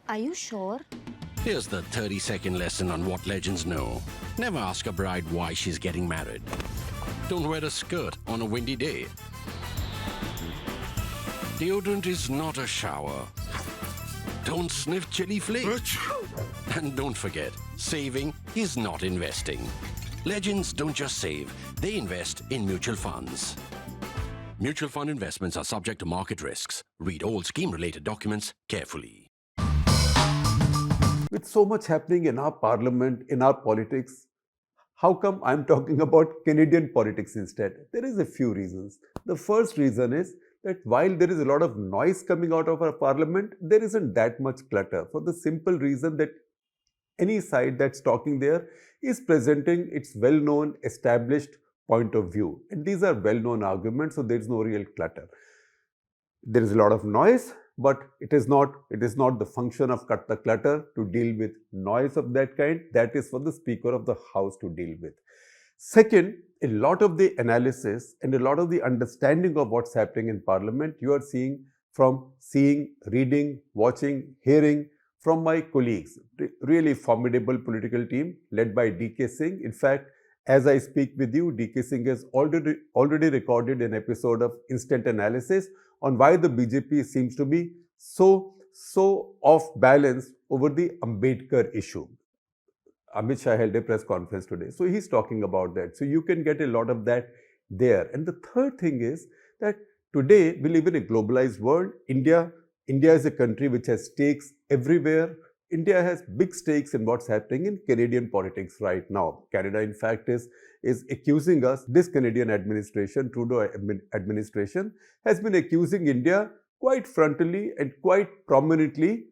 Are you sure? Here's the 30-second lesson on what legends know. Never ask a bride why she's getting married. Don't wear a skirt on a windy day. Deodorant is not a shower. Don't sniff chili flakes. And don't forget, saving is not investing. Legends don't just save, they invest in mutual funds. Mutual fund investments are subject to market risks. Read all scheme-related documents carefully. With so much happening in our parliament, in our politics, how come I'm talking about Canadian politics instead? There is a few reasons. The first reason is that while there is a lot of noise coming out of our parliament, there isn't that much clutter for the simple reason that any side that's talking there is presenting its well-known, established point of view. And these are well-known arguments, so there's no real clutter. There is a lot of noise, but it is not the function of cut the clutter to deal with noise of that kind. That is for the Speaker of the House to deal with. Second, a lot of the analysis and a lot of the understanding of what's happening in Parliament, you are seeing from reading, watching, hearing from my colleagues. Really formidable political team led by DK Singh. In fact, as I speak with you, DK Singh has already recorded an episode of Instant Analysis on why the BJP seems to be so off balance over the Ambedkar issue. Amit Shah held a press conference today. So he's talking about that. So you can get a lot of that there. And the third thing is that today we live in a globalized world. India is a country which has stakes everywhere. India has big stakes in what's happening in Canadian politics right now. Canada, in fact, is accusing us. This Canadian administration, Trudeau administration, has been accusing India quite frontally and quite prominently,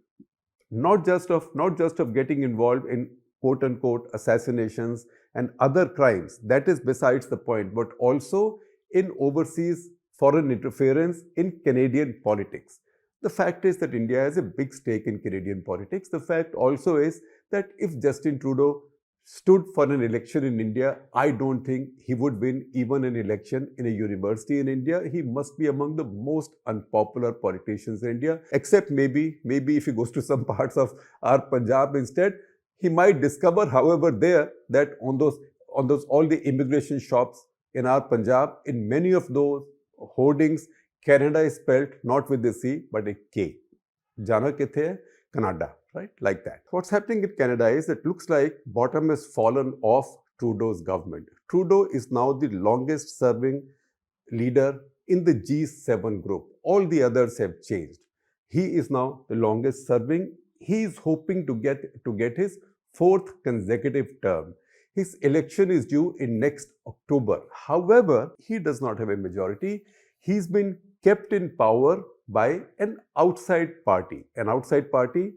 not just of getting involved in quote-unquote assassinations and other crimes. That is besides the point, but also in overseas foreign interference in Canadian politics. The fact is that India has a big stake in Canadian politics. The fact also is that if Justin Trudeau stood for an election in India, I don't think he would win even an election in a university in India. He must be among the most unpopular politicians in India, except maybe if he goes to some parts of our Punjab instead. He might discover, however, there that on those all the immigration shops in our Punjab, in many of those hoardings, Canada is spelled not with a C but a K. Jana kithe hai? Canada, right? Like that. What's happening in Canada is that it looks like bottom has fallen off Trudeau's government. Trudeau is now the longest serving leader in the G7 group. All the others have changed. He is now the longest serving. He is hoping to get his fourth consecutive term. His election is due in next October. However, he does not have a majority. He's been kept in power by an outside party. An outside party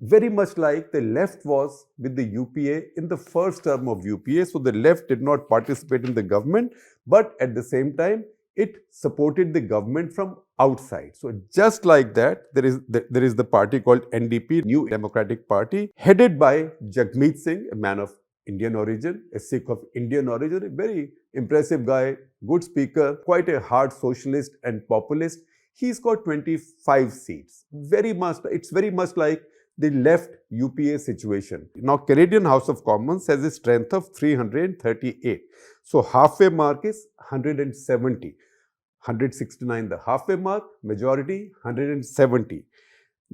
very much like the left was with the UPA in the first term of UPA. So the left did not participate in the government, but at the same time, it supported the government from outside. So just like that, there is the party called NDP, New Democratic Party, headed by Jagmeet Singh, a man of Indian origin, a Sikh of Indian origin, a very impressive guy, good speaker, quite a hard socialist and populist. He's got 25 seats. It's very much like the left UPA situation. Now, Canadian House of Commons has a strength of 338. So halfway mark is 170. 169 the halfway mark, majority 170.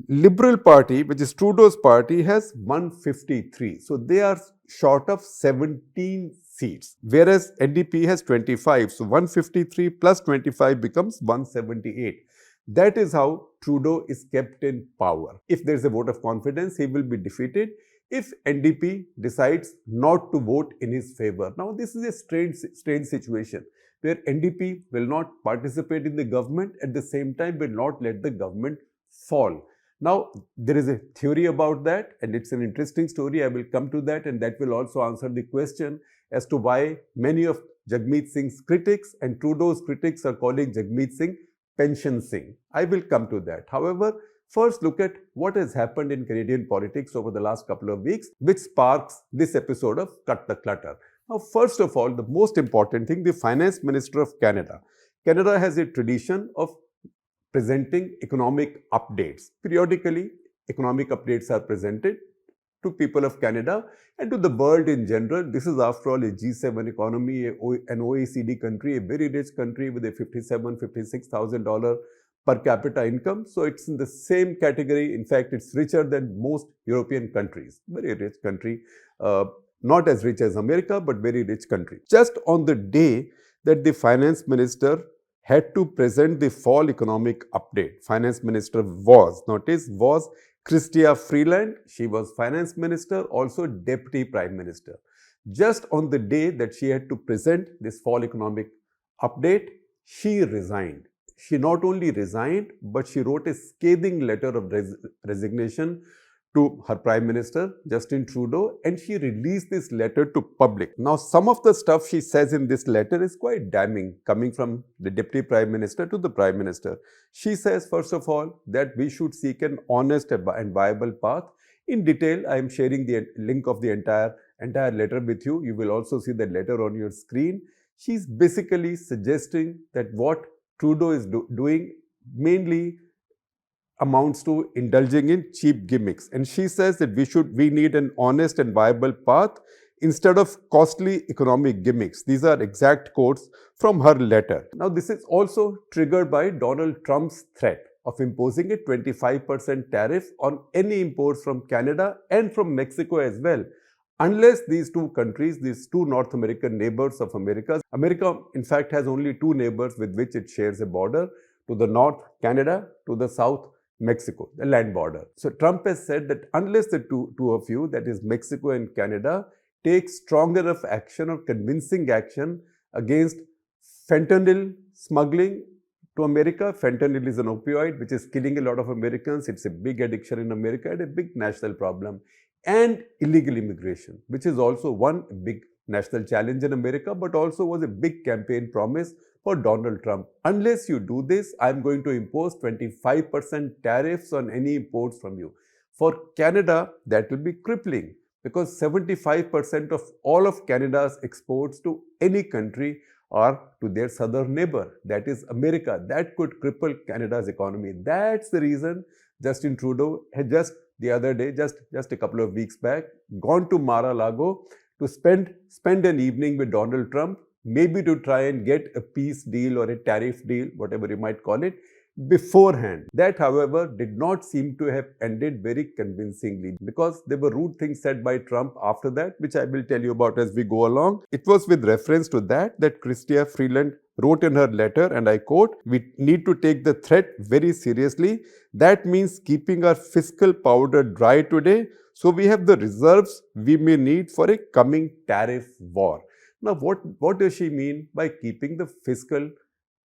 Liberal Party, which is Trudeau's party, has 153. So they are short of 17 seats, whereas NDP has 25. So 153 plus 25 becomes 178. That is how Trudeau is kept in power. If there is a vote of confidence, he will be defeated if NDP decides not to vote in his favor. Now, this is a strange situation where NDP will not participate in the government, at the same time will not let the government fall. Now, there is a theory about that, and it's an interesting story. I will come to that, and that will also answer the question as to why many of Jagmeet Singh's critics and Trudeau's critics are calling Jagmeet Singh Pension Singh. I will come to that. However, first look at what has happened in Canadian politics over the last couple of weeks, which sparks this episode of Cut the Clutter. Now, first of all, the most important thing, the Finance Minister of Canada. Canada has a tradition of presenting economic updates. Periodically, economic updates are presented to people of Canada and to the world in general. This is, after all, a G7 economy, an OECD country, a very rich country with a $57,000, $56,000 per capita income. So it's in the same category. In fact, it's richer than most European countries. Very rich country. Not as rich as America, but very rich country. Just on the day that the finance minister had to present the fall economic update, finance minister was Chrystia Freeland. She was finance minister, also deputy prime minister. Just on the day that she had to present this fall economic update, she resigned. She not only resigned, but she wrote a scathing letter of resignation to her prime minister, Justin Trudeau, and she released this letter to public. Now, some of the stuff she says in this letter is quite damning, coming from the deputy prime minister to the prime minister. She says, first of all, that we should seek an honest and viable path. In detail, I am sharing the link of the entire letter with you. You will also see the letter on your screen. She's basically suggesting that what Trudeau is doing mainly amounts to indulging in cheap gimmicks. And she says that we need an honest and viable path instead of costly economic gimmicks. These are exact quotes from her letter. Now, this is also triggered by Donald Trump's threat of imposing a 25% tariff on any imports from Canada and from Mexico as well, unless these two countries, these two North American neighbors of America, in fact, has only two neighbors with which it shares a border. To the north, Canada; to the south, Mexico, the land border. So Trump has said that unless the two of you, that is Mexico and Canada, take strong enough action or convincing action against fentanyl smuggling to America. Fentanyl is an opioid which is killing a lot of Americans. It's a big addiction in America and a big national problem. And illegal immigration, which is also one big national challenge in America, but also was a big campaign promise for Donald Trump. Unless you do this, I'm going to impose 25% tariffs on any imports from you. For Canada, that will be crippling, because 75% of all of Canada's exports to any country are to their southern neighbor, that is America. That could cripple Canada's economy. That's the reason Justin Trudeau had just the other day, just a couple of weeks back, gone to Mar-a-Lago to spend an evening with Donald Trump, maybe to try and get a peace deal or a tariff deal, whatever you might call it, beforehand. That, however, did not seem to have ended very convincingly, because there were rude things said by Trump after that, which I will tell you about as we go along. It was with reference to that Chrystia Freeland wrote in her letter, and I quote, "We need to take the threat very seriously. That means keeping our fiscal powder dry today, so we have the reserves we may need for a coming tariff war." Now, what does she mean by keeping the fiscal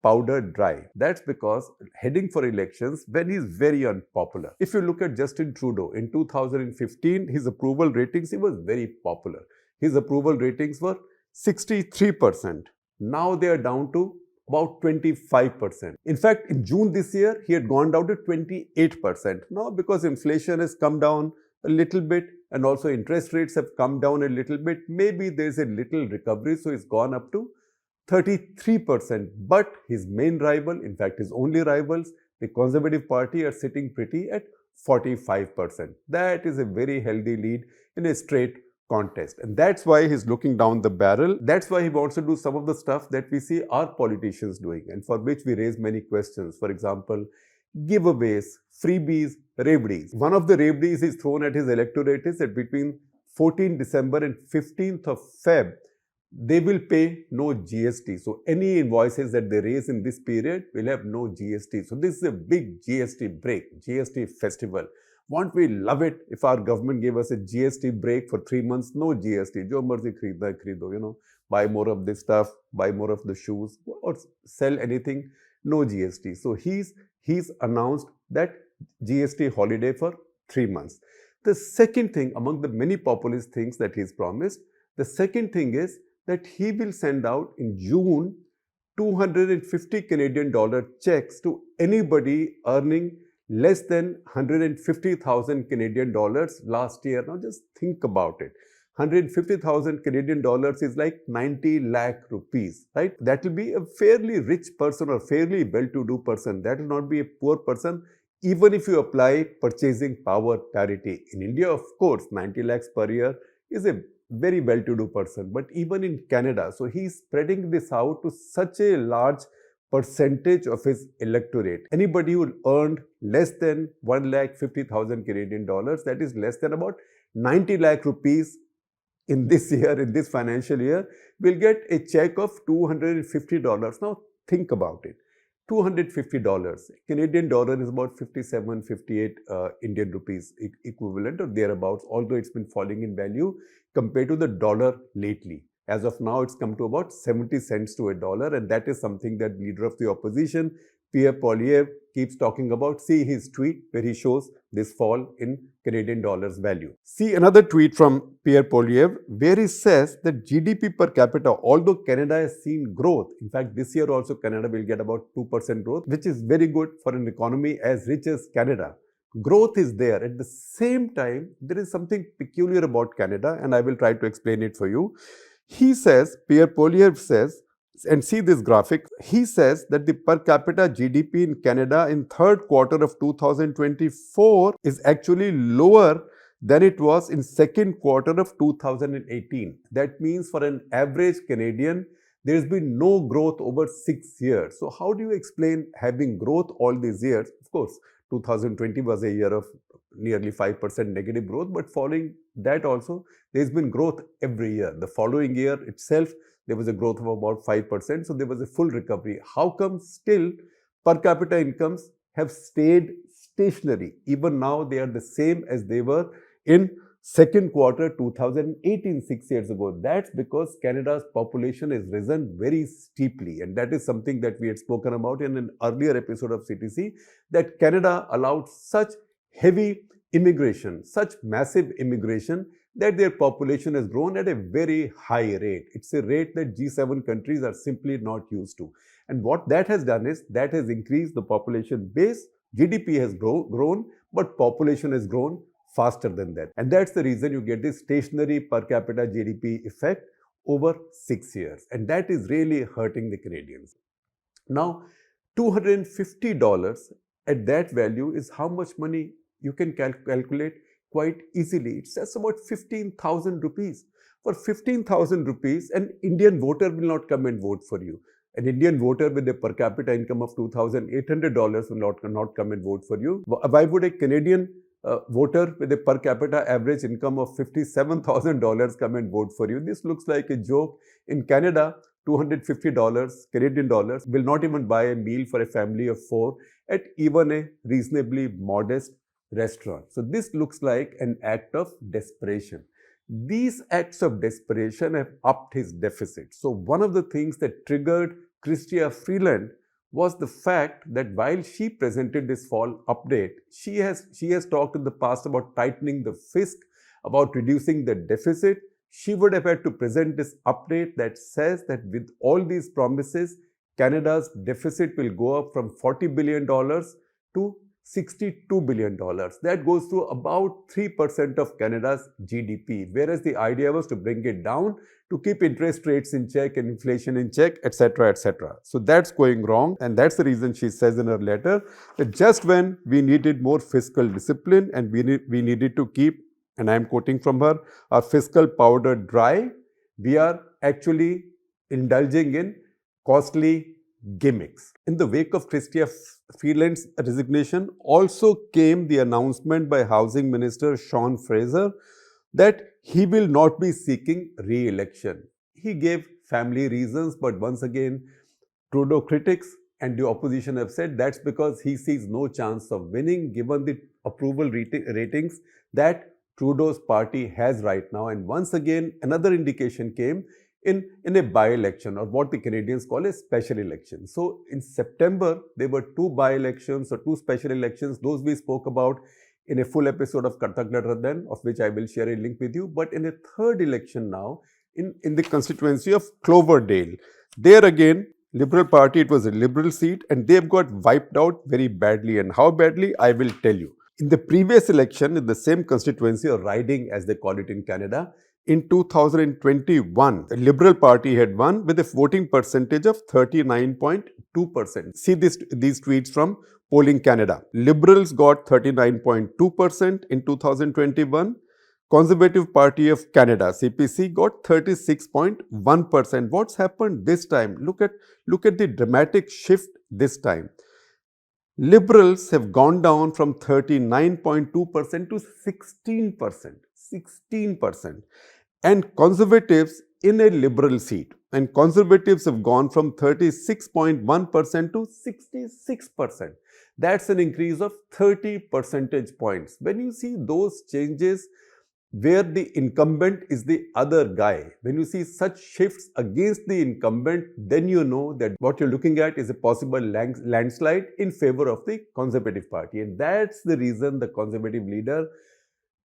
powder dry? That's because heading for elections when he's very unpopular. If you look at Justin Trudeau in 2015, his approval ratings, he was very popular. His approval ratings were 63%. Now they are down to about 25%. In fact, in June this year, he had gone down to 28%. Now, because inflation has come down a little bit and also interest rates have come down a little bit, maybe there's a little recovery, so it's gone up to 33%. But his main rival, in fact his only rivals, the Conservative Party, are sitting pretty at 45%. That is a very healthy lead in a straight contest. And that's why he's looking down the barrel. That's why he wants to do some of the stuff that we see our politicians doing and for which we raise many questions. For example, giveaways, freebies, raveries. One of the raveries he's thrown at his electorate is that between 14th December and 15th of Feb, they will pay no GST. So any invoices that they raise in this period will have no GST. So this is a big GST break, GST festival. Won't we love it if our government gave us a GST break for 3 months? No GST. Jo marzi khareedna hai kharido, buy more of this stuff, buy more of the shoes, or sell anything, no GST. So he's announced that GST holiday for 3 months. The second thing, among the many populist things that he's promised, the second thing is that he will send out in June 250 Canadian dollar checks to anybody earning less than 150,000 Canadian dollars last year. Now just think about it. 150,000 Canadian dollars is like 90 lakh rupees, right? That will be a fairly rich person or fairly well-to-do person. That will not be a poor person. even if you apply purchasing power parity. In India, of course, 90 lakhs per year is a very well-to-do person, but even in Canada, so he's spreading this out to such a large percentage of his electorate. Anybody who earned less than 1,50,000 Canadian dollars, that is less than about 90 lakh rupees in this year, in this financial year, will get a check of $250. Now think about it. $250. Canadian dollar is about 57, 58 Indian rupees equivalent or thereabouts, although it's been falling in value compared to the dollar lately. As of now, it's come to about 70 cents to a dollar, and that is something that leader of the opposition, Pierre Poilievre, keeps talking about. See his tweet where he shows this fall in Canadian dollars value. See another tweet from Pierre Poilievre where he says that GDP per capita, although Canada has seen growth, in fact this year also Canada will get about 2% growth, which is very good for an economy as rich as Canada. Growth is there. At the same time, there is something peculiar about Canada, and I will try to explain it for you. He says, Pierre Poilievre says, and see this graphic, he says that the per capita GDP in Canada in third quarter of 2024 is actually lower than it was in second quarter of 2018. That means for an average Canadian, there has been no growth over 6 years. So how do you explain having growth all these years? Of course, 2020 was a year of nearly 5% negative growth, but following that also, there's been growth every year. The following year itself, there was a growth of about 5%, so there was a full recovery. How come still per capita incomes have stayed stationary? Even now, they are the same as they were in second quarter 2018, 6 years ago. That's because Canada's population has risen very steeply, and that is something that we had spoken about in an earlier episode of CTC, that Canada allowed such heavy immigration, such massive immigration, that their population has grown at a very high rate. It's a rate that G7 countries are simply not used to. And what that has done is, that has increased the population base. GDP has grown, but population has grown faster than that. And that's the reason you get this stationary per capita GDP effect over 6 years. And that is really hurting the Canadians. Now, $250 at that value is how much money you can calculate quite easily. It's just about 15,000 rupees. For 15,000 rupees, an Indian voter will not come and vote for you. An Indian voter with a per capita income of $2,800 will not come and vote for you. Why would a Canadian voter with a per capita average income of $57,000 come and vote for you? This looks like a joke. In Canada, $250 Canadian dollars will not even buy a meal for a family of 4 at even a reasonably modest restaurant. So this looks like an act of desperation. These acts of desperation have upped his deficit. So one of the things that triggered Chrystia Freeland was the fact that while she presented this fall update, she has talked in the past about tightening the fisc, about reducing the deficit. She would have had to present this update that says that with all these promises, Canada's deficit will go up from $40 billion to $62 billion. That goes to about 3% of Canada's GDP, whereas the idea was to bring it down to keep interest rates in check and inflation in check, etc., etc. So that's going wrong, and that's the reason she says in her letter that just when we needed more fiscal discipline and we needed to keep, and I'm quoting from her, our fiscal powder dry, we are actually indulging in costly gimmicks. In the wake of Chrystia Freeland's resignation also came the announcement by Housing Minister Sean Fraser that he will not be seeking re-election. He gave family reasons, but once again, Trudeau critics and the opposition have said that's because he sees no chance of winning given the approval ratings that Trudeau's party has right now. And once again, another indication came in a by-election, or what the Canadians call a special election. So in September, there were 2 by-elections or 2 special elections. Those we spoke about in a full episode of Kartak Ladradhan, of which I will share a link with you. But in a third election now, in the constituency of Cloverdale, there again, Liberal Party, it was a Liberal seat, and they've got wiped out very badly. And how badly, I will tell you. In the previous election, in the same constituency, or riding as they call it in Canada, in 2021, the Liberal Party had won with a voting percentage of 39.2%. See these tweets from polling Canada. Liberals got 39.2% in 2021. Conservative Party of Canada, CPC, got 36.1%. What's happened this time? Look at the dramatic shift this time. Liberals have gone down from 39.2% to 16%. 16%. And conservatives in a liberal seat. And conservatives have gone from 36.1% to 66%. That's an increase of 30 percentage points. When you see those changes where the incumbent is the other guy, when you see such shifts against the incumbent, then you know that what you're looking at is a possible landslide in favor of the Conservative Party. And that's the reason the Conservative leader,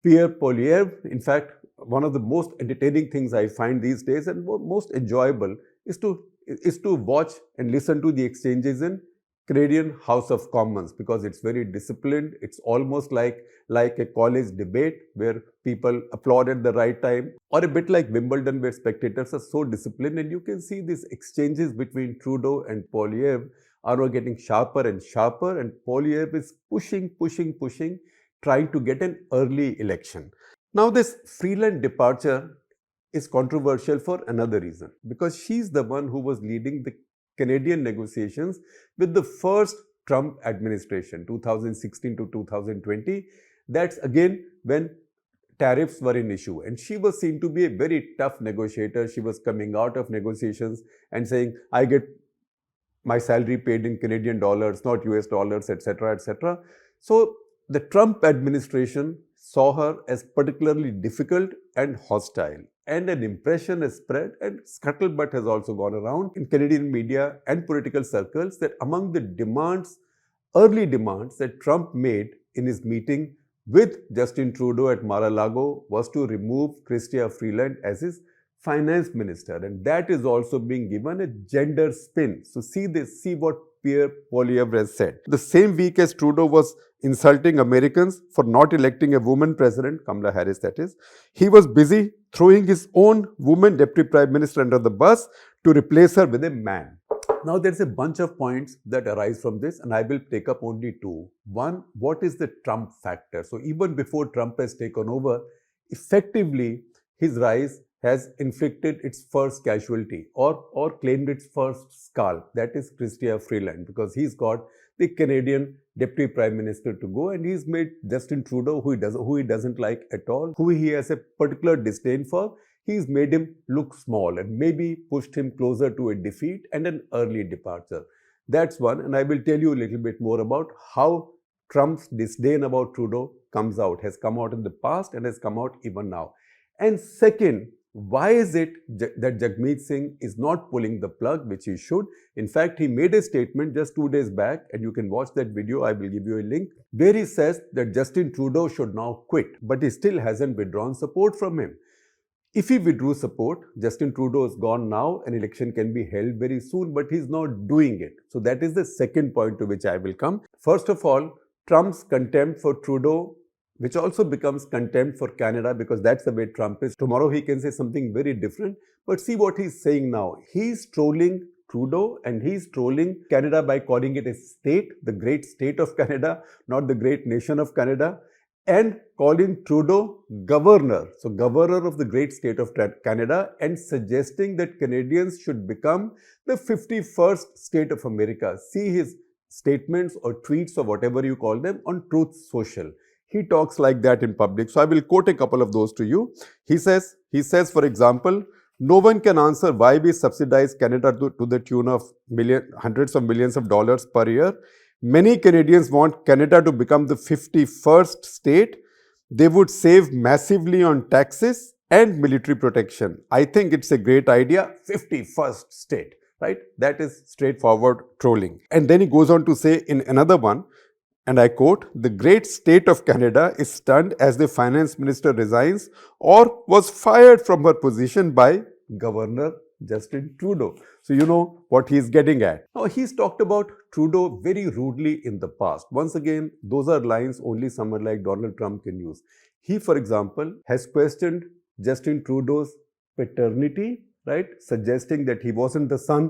Pierre Poilievre, in fact, one of the most entertaining things I find these days and most enjoyable is to watch and listen to the exchanges in Canadian House of Commons, because it's very disciplined. It's almost like a college debate where people applaud at the right time, or a bit like Wimbledon where spectators are so disciplined, and you can see these exchanges between Trudeau and Poilievre are getting sharper and sharper, and Poilievre is pushing, trying to get an early election. Now this Freeland departure is controversial for another reason, because she's the one who was leading the Canadian negotiations with the first Trump administration, 2016 to 2020. That's again when tariffs were an issue. And she was seen to be a very tough negotiator. She was coming out of negotiations and saying, I get my salary paid in Canadian dollars, not US dollars, etc., etc. So the Trump administration saw her as particularly difficult and hostile. And an impression has spread, and scuttlebutt has also gone around in Canadian media and political circles, that among the demands, early demands that Trump made in his meeting with Justin Trudeau at Mar-a-Lago was to remove Chrystia Freeland as his finance minister. And that is also being given a gender spin. So see what Pierre Poilievre has said. The same week as Trudeau was insulting Americans for not electing a woman president, Kamala Harris that is, he was busy throwing his own woman deputy prime minister under the bus to replace her with a man. Now there's a bunch of points that arise from this, and I will take up only two. One, what is the Trump factor? So even before Trump has taken over, effectively his rise has inflicted its first casualty or claimed its first scalp. That is Chrystia Freeland, because he's got the Canadian Deputy Prime Minister to go, and he's made Justin Trudeau, who he doesn't like at all, who he has a particular disdain for, he's made him look small and maybe pushed him closer to a defeat and an early departure. That's one, and I will tell you a little bit more about how Trump's disdain about Trudeau has come out in the past and has come out even now. And second, why is it that Jagmeet Singh is not pulling the plug, which he should? In fact, he made a statement just 2 days back, and you can watch that video, I will give you a link, where he says that Justin Trudeau should now quit, but he still hasn't withdrawn support from him. If he withdrew support, Justin Trudeau is gone now, an election can be held very soon, but he's not doing it. So that is the second point to which I will come. First of all, Trump's contempt for Trudeau, which also becomes contempt for Canada, because that's the way Trump is. Tomorrow he can say something very different, but see what he's saying now. He's trolling Trudeau and he's trolling Canada by calling it a state, the great state of Canada, not the great nation of Canada, and calling Trudeau governor, so governor of the great state of Canada, and suggesting that Canadians should become the 51st state of America. See his statements or tweets or whatever you call them on Truth Social. He talks like that in public. So I will quote a couple of those to you. He says, for example, no one can answer why we subsidize Canada to the tune of hundreds of millions of dollars per year. Many Canadians want Canada to become the 51st state. They would save massively on taxes and military protection. I think it's a great idea, 51st state, right? That is straightforward trolling. And then he goes on to say in another one, and I quote, the great state of Canada is stunned as the finance minister resigns or was fired from her position by Governor Justin Trudeau. So you know what he's getting at. Now he's talked about Trudeau very rudely in the past. Once again, those are lines only someone like Donald Trump can use. He, for example, has questioned Justin Trudeau's paternity, right? Suggesting that he wasn't the son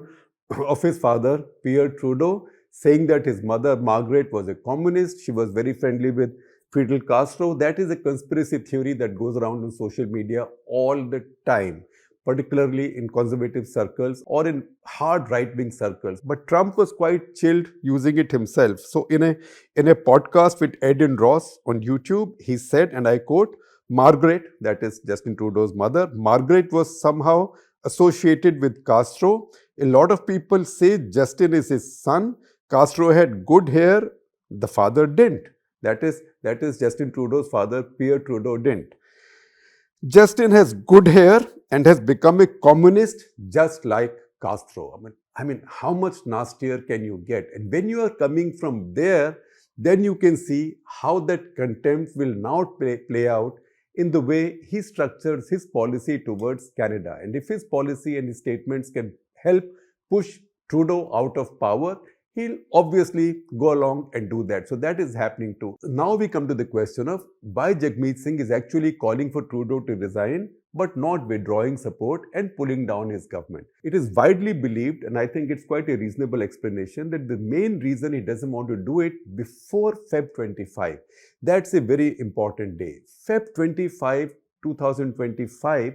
of his father, Pierre Trudeau, saying that his mother, Margaret, was a communist. She was very friendly with Fidel Castro. That is a conspiracy theory that goes around on social media all the time, particularly in conservative circles or in hard right-wing circles. But Trump was quite chilled using it himself. So in a podcast with Ed and Ross on YouTube, he said, and I quote, Margaret, that is Justin Trudeau's mother, Margaret was somehow associated with Castro. A lot of people say Justin is his son. Castro had good hair, the father didn't. That is Justin Trudeau's father, Pierre Trudeau didn't. Justin has good hair and has become a communist just like Castro. I mean, how much nastier can you get? And when you are coming from there, then you can see how that contempt will now play out in the way he structures his policy towards Canada. And if his policy and his statements can help push Trudeau out of power, he'll obviously go along and do that. So that is happening too. Now we come to the question of why Jagmeet Singh is actually calling for Trudeau to resign, but not withdrawing support and pulling down his government. It is widely believed, and I think it's quite a reasonable explanation, that the main reason he doesn't want to do it before Feb 25. That's a very important day. Feb 25, 2025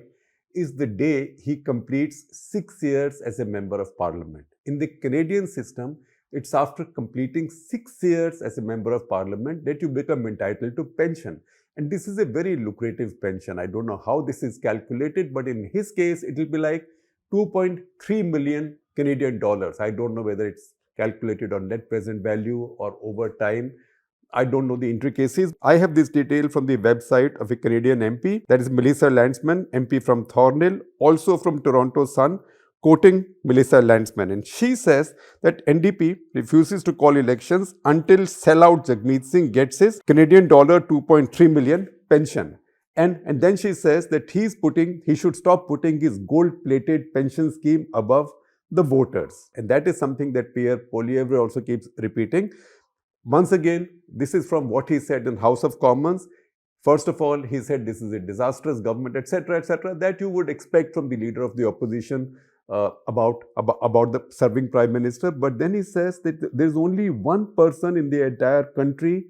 is the day he completes 6 years as a member of parliament. In the Canadian system, it's after completing 6 years as a member of parliament that you become entitled to pension. And this is a very lucrative pension. I don't know how this is calculated, but in his case, it will be like 2.3 million Canadian dollars. I don't know whether it's calculated on net present value or over time. I don't know the intricacies. I have this detail from the website of a Canadian MP, that is Melissa Landsman, MP from Thornhill, also from Toronto Sun, quoting Melissa Landsman. And she says that NDP refuses to call elections until sellout Jagmeet Singh gets his Canadian dollar 2.3 million pension. And then she says that he should stop putting his gold-plated pension scheme above the voters. And that is something that Pierre Poilievre also keeps repeating. Once again, this is from what he said in House of Commons. First of all, he said this is a disastrous government, etc., that you would expect from the leader of the opposition about the serving prime minister. But then he says that there's only one person in the entire country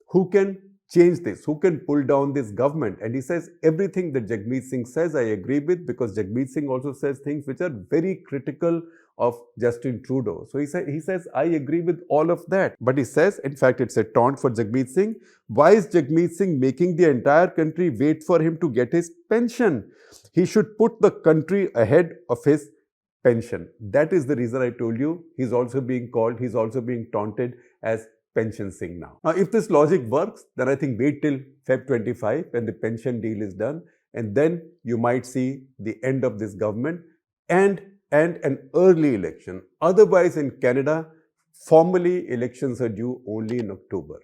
who can change this, who can pull down this government. And he says everything that Jagmeet Singh says, I agree with, because Jagmeet Singh also says things which are very critical of Justin Trudeau. So he says, I agree with all of that. But he says, in fact, it's a taunt for Jagmeet Singh. Why is Jagmeet Singh making the entire country wait for him to get his pension? He should put the country ahead of his pension. That is the reason I told you he's also being taunted as Pension Singh now. Now, if this logic works, then I think wait till Feb 25 when the pension deal is done, and then you might see the end of this government and an early election. Otherwise, in Canada, formally elections are due only in October.